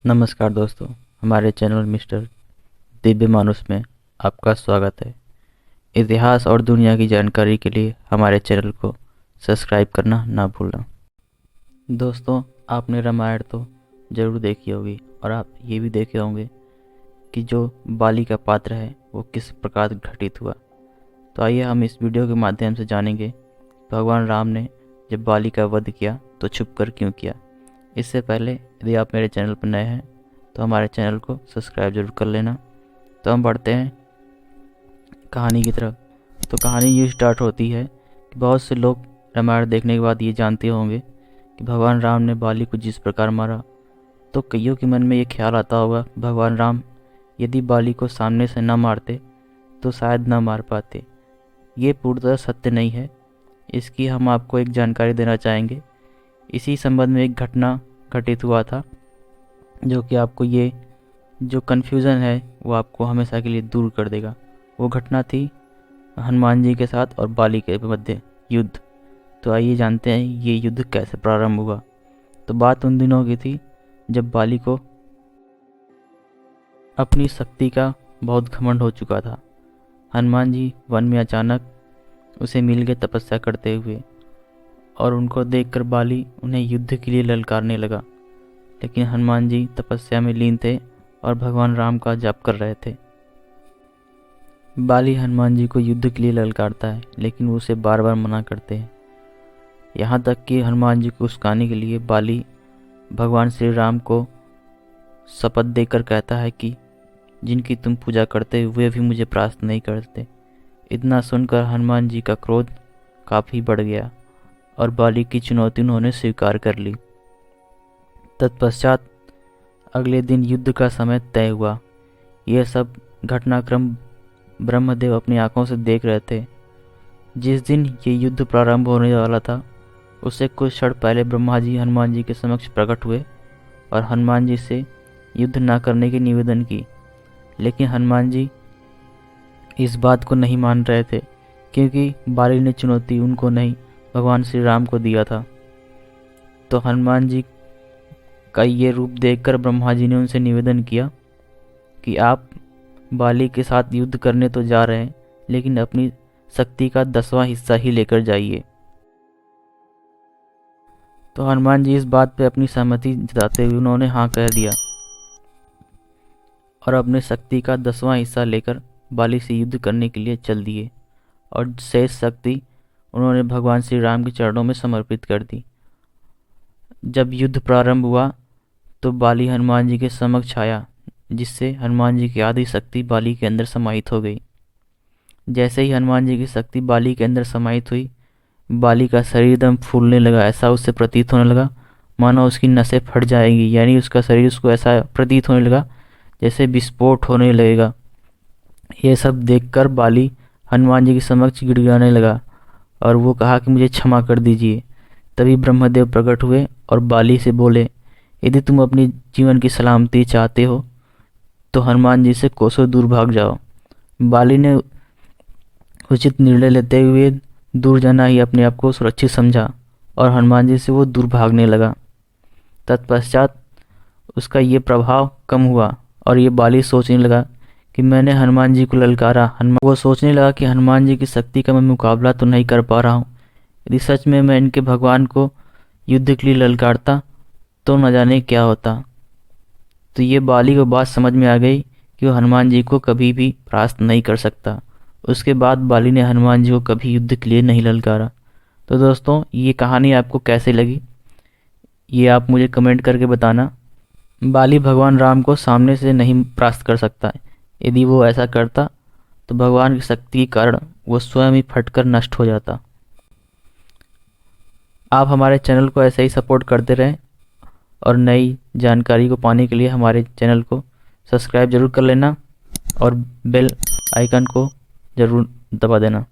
नमस्कार दोस्तों, हमारे चैनल मिस्टर दिव्य मानुष में आपका स्वागत है। इतिहास और दुनिया की जानकारी के लिए हमारे चैनल को सब्सक्राइब करना ना भूलना। दोस्तों, आपने रामायण तो ज़रूर देखी होगी और आप ये भी देखे होंगे कि जो बाली का पात्र है वो किस प्रकार घटित हुआ। तो आइए हम इस वीडियो के माध्यम से जानेंगे भगवान राम ने जब बाली का वध किया तो छुप कर क्यों किया। इससे पहले यदि आप मेरे चैनल पर नए हैं तो हमारे चैनल को सब्सक्राइब जरूर कर लेना। तो हम बढ़ते हैं कहानी की तरफ। तो कहानी यूँ स्टार्ट होती है कि बहुत से लोग रामायण देखने के बाद ये जानते होंगे कि भगवान राम ने बाली को जिस प्रकार मारा, तो कईयों के मन में ये ख्याल आता होगा भगवान राम यदि बाली को सामने से न मारते तो शायद न मार पाते। ये पूर्णतः सत्य नहीं है। इसकी हम आपको एक जानकारी देना चाहेंगे। इसी संबंध में एक घटना घटित हुआ था जो कि आपको ये जो कन्फ्यूज़न है वो आपको हमेशा के लिए दूर कर देगा। वो घटना थी हनुमान जी के साथ और बाली के मध्य युद्ध। तो आइए जानते हैं ये युद्ध कैसे प्रारंभ हुआ। तो बात उन दिनों की थी जब बाली को अपनी शक्ति का बहुत घमंड हो चुका था। हनुमान जी वन में अचानक उसे मिल गए तपस्या करते हुए और उनको देखकर बाली उन्हें युद्ध के लिए ललकारने लगा। लेकिन हनुमान जी तपस्या में लीन थे और भगवान राम का जाप कर रहे थे। बाली हनुमान जी को युद्ध के लिए ललकारता है लेकिन वो उसे बार बार मना करते हैं। यहाँ तक कि हनुमान जी को उस्काने के लिए बाली भगवान श्री राम को शपथ देकर कहता है कि जिनकी तुम पूजा करते वे भी मुझे प्राप्त नहीं करते। इतना सुनकर हनुमान जी का क्रोध काफ़ी बढ़ गया और बाली की चुनौती उन्होंने स्वीकार कर ली। तत्पश्चात अगले दिन युद्ध का समय तय हुआ। यह सब घटनाक्रम ब्रह्मदेव अपनी आंखों से देख रहे थे। जिस दिन ये युद्ध प्रारंभ होने वाला था उससे कुछ क्षण पहले ब्रह्मा जी हनुमान जी के समक्ष प्रकट हुए और हनुमान जी से युद्ध न करने की निवेदन की। लेकिन हनुमान जी इस बात को नहीं मान रहे थे क्योंकि बाली ने चुनौती उनको नहीं भगवान श्री राम को दिया था। तो हनुमान जी का ये रूप देखकर ब्रह्मा जी ने उनसे निवेदन किया कि आप बाली के साथ युद्ध करने तो जा रहे हैं लेकिन अपनी शक्ति का 10वां हिस्सा ही लेकर जाइए। तो हनुमान जी इस बात पे अपनी सहमति जताते हुए उन्होंने हाँ कह दिया और अपने शक्ति का 10वां हिस्सा लेकर बाली से युद्ध करने के लिए चल दिए और शेष शक्ति उन्होंने भगवान श्री राम के चरणों में समर्पित कर दी। जब युद्ध प्रारंभ हुआ तो बाली हनुमान जी के समक्ष आया जिससे हनुमान जी की आधी शक्ति बाली के अंदर समाहित हो गई। जैसे ही हनुमान जी की शक्ति बाली के अंदर समाहित हुई बाली का शरीर एकदम फूलने लगा। ऐसा उससे प्रतीत होने लगा मानो उसकी नसें फट जाएंगी, यानी उसका शरीर उसको ऐसा प्रतीत होने लगा जैसे विस्फोट होने लगेगा। ये सब देखकर बाली हनुमान जी के समक्ष गिड़गिड़ाने लगा और वो कहा कि मुझे क्षमा कर दीजिए। तभी ब्रह्मदेव प्रकट हुए और बाली से बोले, यदि तुम अपनी जीवन की सलामती चाहते हो तो हनुमान जी से कोसों दूर भाग जाओ। बाली ने उचित निर्णय लेते हुए दूर जाना ही अपने आप को सुरक्षित समझा और हनुमान जी से वो दूर भागने लगा। तत्पश्चात उसका ये प्रभाव कम हुआ और ये बाली सोचने लगा कि मैंने हनुमान जी को ललकारा। वो सोचने लगा कि हनुमान जी की शक्ति का मैं मुकाबला तो नहीं कर पा रहा हूँ। यदि सच में मैं इनके भगवान को युद्ध के लिए ललकारता तो न जाने क्या होता। तो ये बाली को बात समझ में आ गई कि वो हनुमान जी को कभी भी परास्त नहीं कर सकता। उसके बाद बाली ने हनुमान जी को कभी युद्ध के लिए नहीं ललकारा। तो दोस्तों, ये कहानी आपको कैसे लगी ये आप मुझे कमेंट करके बताना। बाली भगवान राम को सामने से नहीं परास्त कर सकता। यदि वो ऐसा करता तो भगवान की शक्ति के कारण वो स्वयं ही फटकर नष्ट हो जाता। आप हमारे चैनल को ऐसे ही सपोर्ट करते रहें और नई जानकारी को पाने के लिए हमारे चैनल को सब्सक्राइब ज़रूर कर लेना और बेल आइकन को ज़रूर दबा देना।